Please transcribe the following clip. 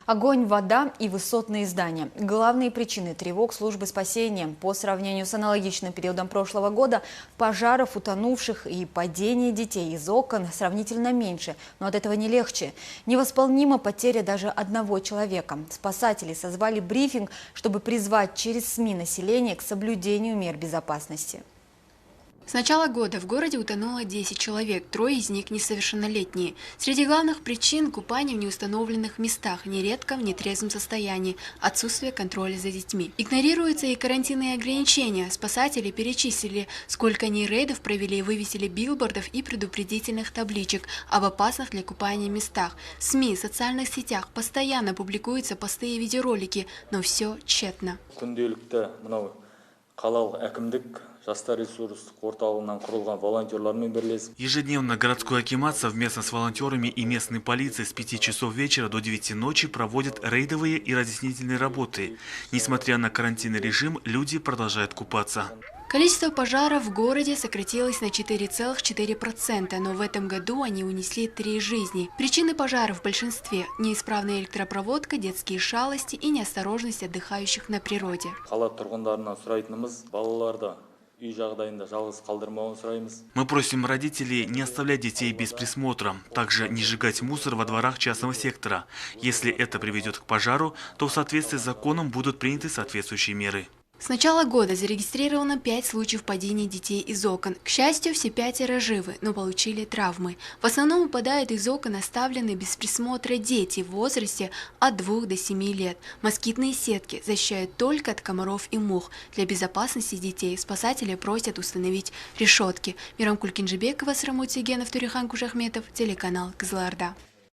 Огонь, вода и высотные здания. Главные причины тревог службы спасения. По сравнению с аналогичным периодом прошлого года, пожаров, утонувших и падения детей из окон сравнительно меньше. Но от этого не легче. Невосполнима потеря даже одного человека. Спасатели созвали брифинг, чтобы призвать через СМИ население к соблюдению мер безопасности. С начала года в городе утонуло 10 человек, 3 из них несовершеннолетние. Среди главных причин – купание в неустановленных местах, нередко в нетрезвом состоянии, отсутствие контроля за детьми. Игнорируются и карантинные ограничения. Спасатели перечислили, сколько они рейдов провели и вывесили билбордов и предупредительных табличек об опасных для купания местах. В СМИ, социальных сетях постоянно публикуются посты и видеоролики, но все тщетно. Ежедневно городской акимат совместно с волонтерами и местной полицией с 5 часов вечера до 9 ночи проводят рейдовые и разъяснительные работы. Несмотря на карантинный режим, люди продолжают купаться. Количество пожаров в городе сократилось на 4,4%, но в этом году они унесли 3 жизни. Причины пожаров в большинстве – неисправная электропроводка, детские шалости и неосторожность отдыхающих на природе. Мы просим родителей не оставлять детей без присмотра, также не сжигать мусор во дворах частного сектора. Если это приведет к пожару, то в соответствии с законом будут приняты соответствующие меры. С начала года зарегистрировано 5 случаев падения детей из окон. К счастью, все 5 живы, но получили травмы. В основном упадают из окон оставленные без присмотра дети в возрасте от 2 до 7 лет. Москитные сетки защищают только от комаров и мух. Для безопасности детей спасатели просят установить решетки. Мирам Кулькинжибекова, Срамут Сигенов, Турихан Кужахметов, телеканал Кызылорда.